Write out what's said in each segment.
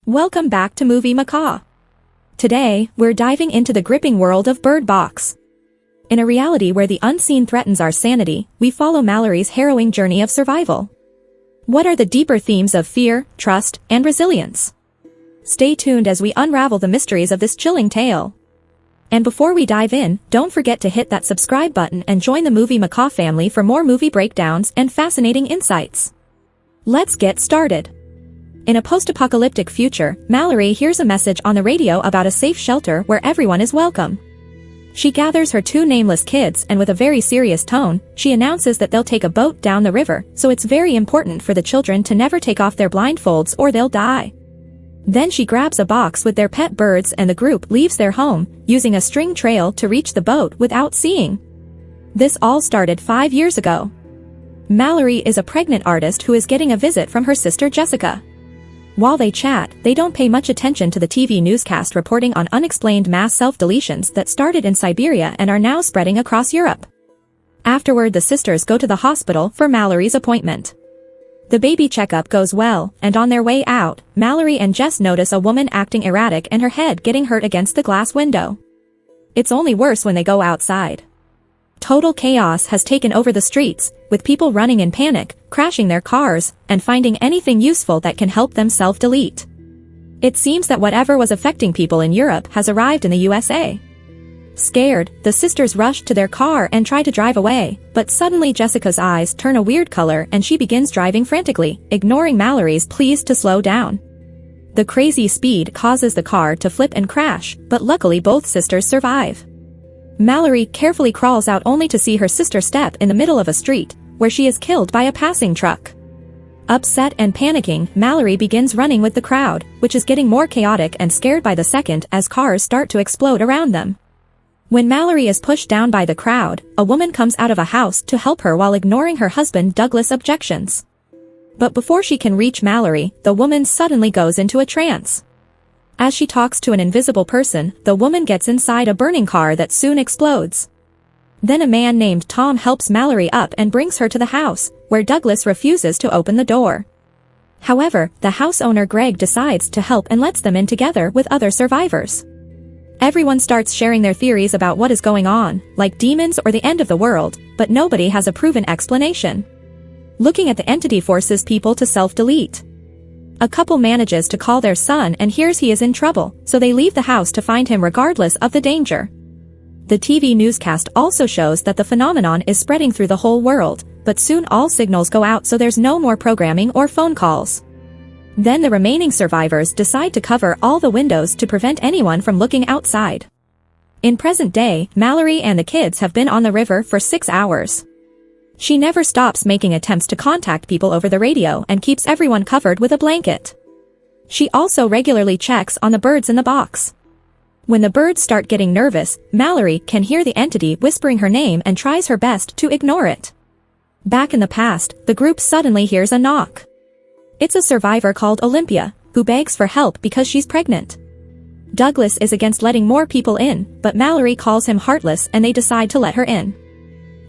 Welcome back to Movie Macaw. Today, we're diving into the gripping world of Bird Box. In a reality where the unseen threatens our sanity, we follow Malorie's harrowing journey of survival. What are the deeper themes of fear, trust, and resilience? Stay tuned as we unravel the mysteries of this chilling tale. And before we dive in, don't forget to hit that subscribe button and join the Movie Macaw family for more movie breakdowns and fascinating insights. Let's get started. In a post-apocalyptic future, Malorie hears a message on the radio about a safe shelter where everyone is welcome. She gathers her two nameless kids and with a very serious tone, she announces that they'll take a boat down the river, so it's very important for the children to never take off their blindfolds or they'll die. Then she grabs a box with their pet birds and the group leaves their home, using a string trail to reach the boat without seeing. This all started 5 years ago. Malorie is a pregnant artist who is getting a visit from her sister Jessica. While they chat, they don't pay much attention to the TV newscast reporting on unexplained mass self-deletions that started in Siberia and are now spreading across Europe. Afterward, the sisters go to the hospital for Malorie's appointment. The baby checkup goes well, and on their way out, Malorie and Jess notice a woman acting erratic and her head getting hurt against the glass window. It's only worse when they go outside. Total chaos has taken over the streets, with people running in panic, crashing their cars, and finding anything useful that can help them self-delete. It seems that whatever was affecting people in Europe has arrived in the USA. Scared, the sisters rush to their car and try to drive away, but suddenly Jessica's eyes turn a weird color and she begins driving frantically, ignoring Malorie's pleas to slow down. The crazy speed causes the car to flip and crash, but luckily both sisters survive. Malorie carefully crawls out only to see her sister step in the middle of a street, where she is killed by a passing truck. Upset and panicking, Malorie begins running with the crowd, which is getting more chaotic and scared by the second as cars start to explode around them. When Malorie is pushed down by the crowd, a woman comes out of a house to help her while ignoring her husband Douglas' objections. But before she can reach Malorie, the woman suddenly goes into a trance. As she talks to an invisible person, the woman gets inside a burning car that soon explodes. Then a man named Tom helps Malorie up and brings her to the house, where Douglas refuses to open the door. However, the house owner Greg decides to help and lets them in together with other survivors. Everyone starts sharing their theories about what is going on, like demons or the end of the world, but nobody has a proven explanation. Looking at the entity forces people to self-delete. A couple manages to call their son and hears he is in trouble, so they leave the house to find him regardless of the danger. The TV newscast also shows that the phenomenon is spreading through the whole world, but soon all signals go out so there's no more programming or phone calls. Then the remaining survivors decide to cover all the windows to prevent anyone from looking outside. In present day, Malorie and the kids have been on the river for 6 hours. She never stops making attempts to contact people over the radio and keeps everyone covered with a blanket. She also regularly checks on the birds in the box. When the birds start getting nervous, Malorie can hear the entity whispering her name and tries her best to ignore it. Back in the past, the group suddenly hears a knock. It's a survivor called Olympia, who begs for help because she's pregnant. Douglas is against letting more people in, but Malorie calls him heartless and they decide to let her in.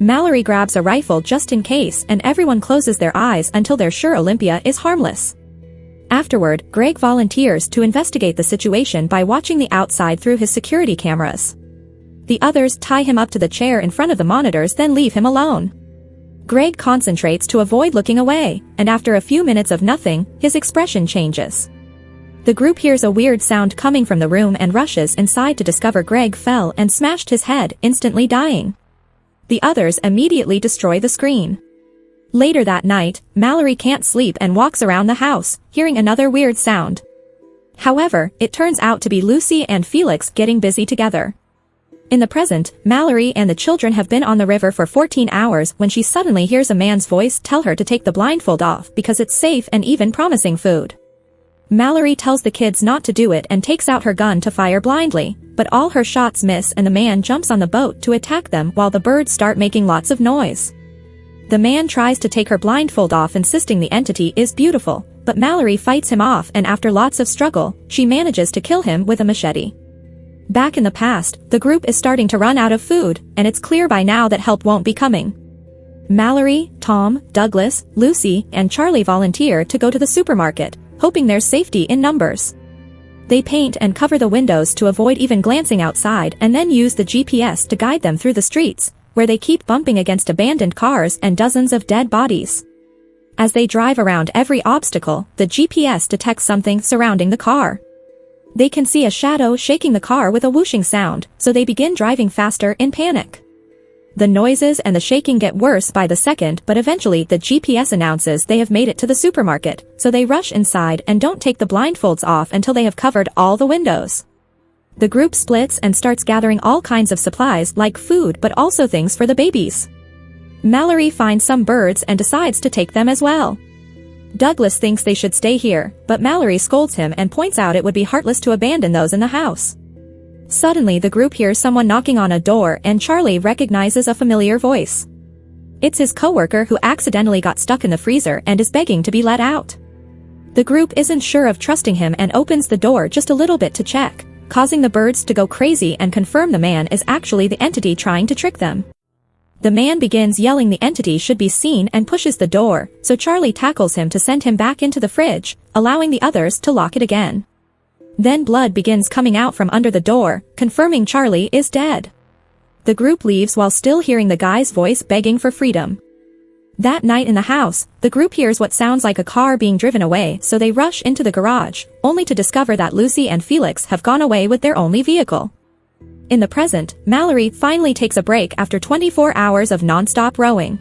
Malorie grabs a rifle just in case and everyone closes their eyes until they're sure Olympia is harmless. Afterward, Greg volunteers to investigate the situation by watching the outside through his security cameras. The others tie him up to the chair in front of the monitors then leave him alone. Greg concentrates to avoid looking away, and after a few minutes of nothing, his expression changes. The group hears a weird sound coming from the room and rushes inside to discover Greg fell and smashed his head, instantly dying. The others immediately destroy the screen. Later that night, Malorie can't sleep and walks around the house, hearing another weird sound. However, it turns out to be Lucy and Felix getting busy together. In the present, Malorie and the children have been on the river for 14 hours when she suddenly hears a man's voice tell her to take the blindfold off because it's safe and even promising food. Malorie tells the kids not to do it and takes out her gun to fire blindly, but all her shots miss and the man jumps on the boat to attack them while the birds start making lots of noise. The man tries to take her blindfold off, insisting the entity is beautiful, but Malorie fights him off and after lots of struggle, she manages to kill him with a machete. Back in the past, the group is starting to run out of food, and it's clear by now that help won't be coming. Malorie, Tom, Douglas, Lucy, and Charlie volunteer to go to the supermarket, hoping there's safety in numbers. They paint and cover the windows to avoid even glancing outside and then use the GPS to guide them through the streets, where they keep bumping against abandoned cars and dozens of dead bodies. As they drive around every obstacle, the GPS detects something surrounding the car. They can see a shadow shaking the car with a whooshing sound, so they begin driving faster in panic. The noises and the shaking get worse by the second, but eventually the GPS announces they have made it to the supermarket, so they rush inside and don't take the blindfolds off until they have covered all the windows. The group splits and starts gathering all kinds of supplies like food but also things for the babies. Malorie finds some birds and decides to take them as well. Douglas thinks they should stay here, but Malorie scolds him and points out it would be heartless to abandon those in the house. Suddenly the group hears someone knocking on a door and Charlie recognizes a familiar voice. It's his coworker who accidentally got stuck in the freezer and is begging to be let out. The group isn't sure of trusting him and opens the door just a little bit to check, causing the birds to go crazy and confirm the man is actually the entity trying to trick them. The man begins yelling the entity should be seen and pushes the door, so Charlie tackles him to send him back into the fridge, allowing the others to lock it again. Then blood begins coming out from under the door, confirming Charlie is dead. The group leaves while still hearing the guy's voice begging for freedom. That night in the house, the group hears what sounds like a car being driven away, so they rush into the garage, only to discover that Lucy and Felix have gone away with their only vehicle. In the present, Malorie finally takes a break after 24 hours of non-stop rowing.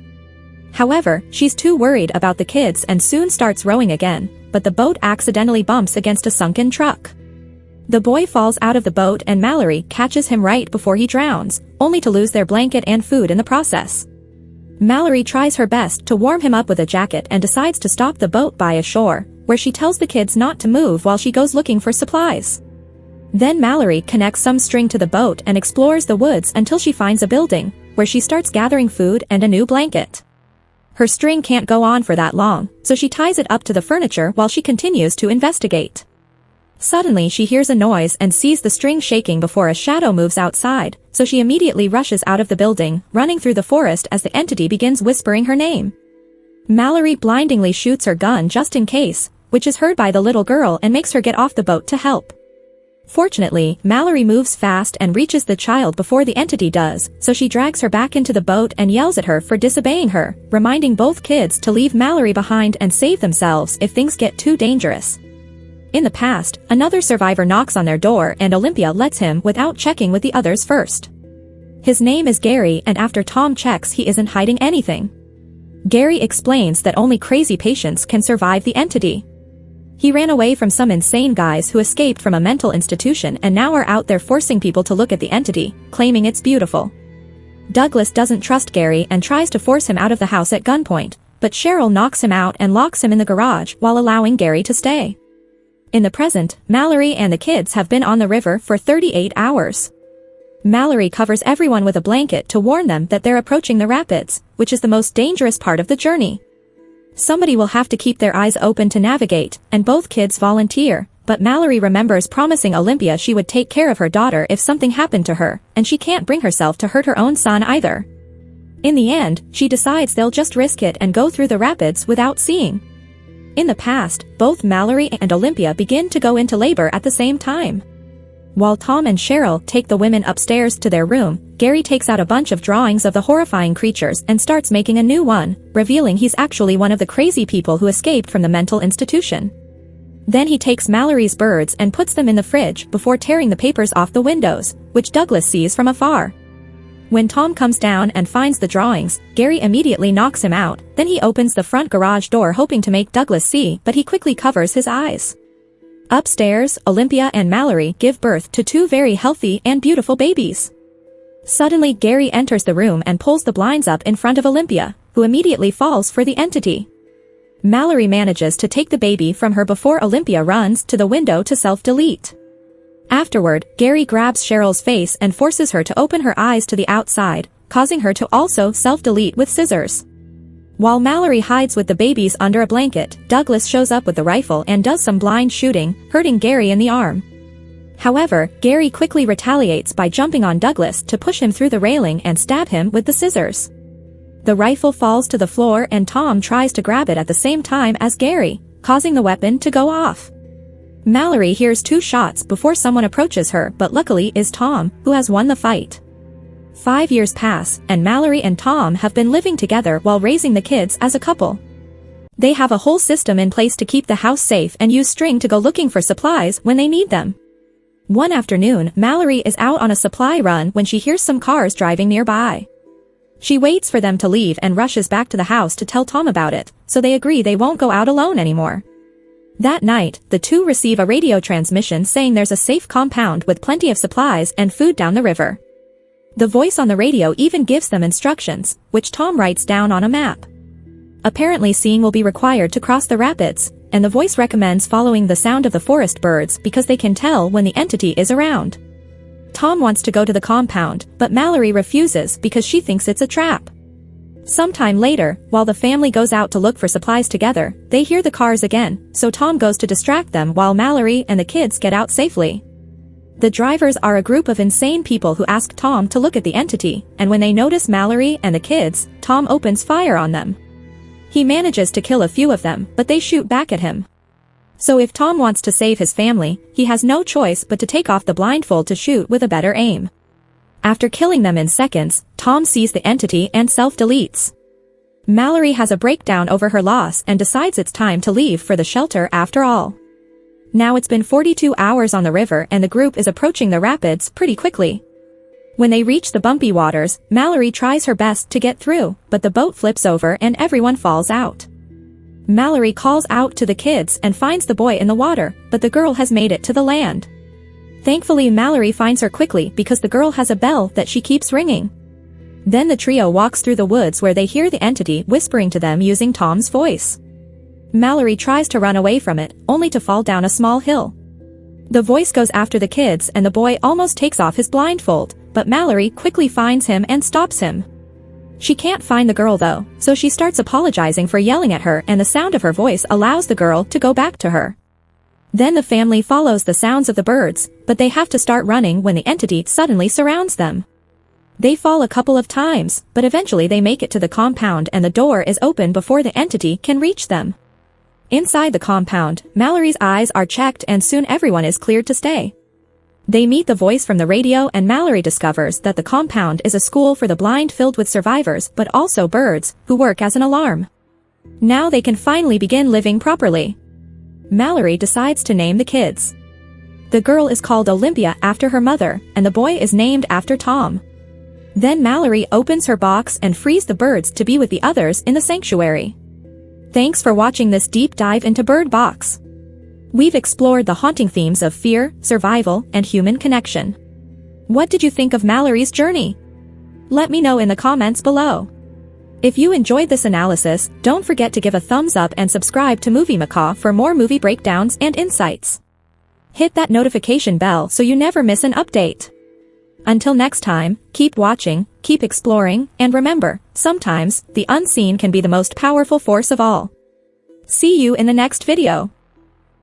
However, she's too worried about the kids and soon starts rowing again, but the boat accidentally bumps against a sunken truck. The boy falls out of the boat and Malorie catches him right before he drowns, only to lose their blanket and food in the process. Malorie tries her best to warm him up with a jacket and decides to stop the boat by a shore, where she tells the kids not to move while she goes looking for supplies. Then Malorie connects some string to the boat and explores the woods until she finds a building, where she starts gathering food and a new blanket. Her string can't go on for that long, so she ties it up to the furniture while she continues to investigate. Suddenly she hears a noise and sees the string shaking before a shadow moves outside, so she immediately rushes out of the building, running through the forest as the entity begins whispering her name. Malorie blindingly shoots her gun just in case, which is heard by the little girl and makes her get off the boat to help. Fortunately, Malorie moves fast and reaches the child before the entity does, so she drags her back into the boat and yells at her for disobeying her, reminding both kids to leave Malorie behind and save themselves if things get too dangerous. In the past, another survivor knocks on their door and Olympia lets him without checking with the others first. His name is Gary and after Tom checks he isn't hiding anything. Gary explains that only crazy patients can survive the entity. He ran away from some insane guys who escaped from a mental institution and now are out there forcing people to look at the entity, claiming it's beautiful. Douglas doesn't trust Gary and tries to force him out of the house at gunpoint, but Cheryl knocks him out and locks him in the garage while allowing Gary to stay. In the present, Malorie and the kids have been on the river for 38 hours. Malorie covers everyone with a blanket to warn them that they're approaching the rapids, which is the most dangerous part of the journey. Somebody will have to keep their eyes open to navigate, and both kids volunteer, but Malorie remembers promising Olympia she would take care of her daughter if something happened to her, and she can't bring herself to hurt her own son either. In the end, she decides they'll just risk it and go through the rapids without seeing. In the past, both Malorie and Olympia begin to go into labor at the same time. While Tom and Cheryl take the women upstairs to their room, Gary takes out a bunch of drawings of the horrifying creatures and starts making a new one, revealing he's actually one of the crazy people who escaped from the mental institution. Then he takes Malorie's birds and puts them in the fridge before tearing the papers off the windows, which Douglas sees from afar. When Tom comes down and finds the drawings, Gary immediately knocks him out, then he opens the front garage door hoping to make Douglas see, but he quickly covers his eyes. Upstairs, Olympia and Malorie give birth to two very healthy and beautiful babies. Suddenly Gary enters the room and pulls the blinds up in front of Olympia, who immediately falls for the entity. Malorie manages to take the baby from her before Olympia runs to the window to self-delete. Afterward, Gary grabs Cheryl's face and forces her to open her eyes to the outside, causing her to also self-delete with scissors. While Malorie hides with the babies under a blanket, Douglas shows up with the rifle and does some blind shooting, hurting Gary in the arm. However, Gary quickly retaliates by jumping on Douglas to push him through the railing and stab him with the scissors. The rifle falls to the floor and Tom tries to grab it at the same time as Gary, causing the weapon to go off. Malorie hears 2 shots before someone approaches her, but luckily is Tom, who has won the fight. 5 years pass, and Malorie and Tom have been living together while raising the kids as a couple. They have a whole system in place to keep the house safe and use string to go looking for supplies when they need them. One afternoon, Malorie is out on a supply run when she hears some cars driving nearby. She waits for them to leave and rushes back to the house to tell Tom about it, so they agree they won't go out alone anymore. That night, the two receive a radio transmission saying there's a safe compound with plenty of supplies and food down the river. The voice on the radio even gives them instructions, which Tom writes down on a map. Apparently seeing will be required to cross the rapids, and the voice recommends following the sound of the forest birds because they can tell when the entity is around. Tom wants to go to the compound, but Malorie refuses because she thinks it's a trap. Sometime later, while the family goes out to look for supplies together, they hear the cars again, so Tom goes to distract them while Malorie and the kids get out safely. The drivers are a group of insane people who ask Tom to look at the entity, and when they notice Malorie and the kids, Tom opens fire on them. He manages to kill a few of them, but they shoot back at him. So if Tom wants to save his family, he has no choice but to take off the blindfold to shoot with a better aim. After killing them in seconds, Tom sees the entity and self-deletes. Malorie has a breakdown over her loss and decides it's time to leave for the shelter after all. Now it's been 42 hours on the river and the group is approaching the rapids pretty quickly. When they reach the bumpy waters, Malorie tries her best to get through, but the boat flips over and everyone falls out. Malorie calls out to the kids and finds the boy in the water, but the girl has made it to the land. Thankfully Malorie finds her quickly because the girl has a bell that she keeps ringing. Then the trio walks through the woods where they hear the entity whispering to them using Tom's voice. Malorie tries to run away from it, only to fall down a small hill. The voice goes after the kids and the boy almost takes off his blindfold, but Malorie quickly finds him and stops him. She can't find the girl though, so she starts apologizing for yelling at her and the sound of her voice allows the girl to go back to her. Then the family follows the sounds of the birds, but they have to start running when the entity suddenly surrounds them. They fall a couple of times, but eventually they make it to the compound and the door is open before the entity can reach them. Inside the compound, Malorie's eyes are checked and soon everyone is cleared to stay. They meet the voice from the radio and Malorie discovers that the compound is a school for the blind filled with survivors but also birds, who work as an alarm. Now they can finally begin living properly. Malorie decides to name the kids. The girl is called Olympia after her mother, and the boy is named after Tom. Then Malorie opens her box and frees the birds to be with the others in the sanctuary. Thanks for watching this deep dive into Bird Box. We've explored the haunting themes of fear, survival, and human connection. What did you think of Malorie's journey? Let me know in the comments below. If you enjoyed this analysis, don't forget to give a thumbs up and subscribe to Movie Macaw for more movie breakdowns and insights. Hit that notification bell so you never miss an update. Until next time, keep watching, keep exploring, and remember, sometimes, the unseen can be the most powerful force of all. See you in the next video.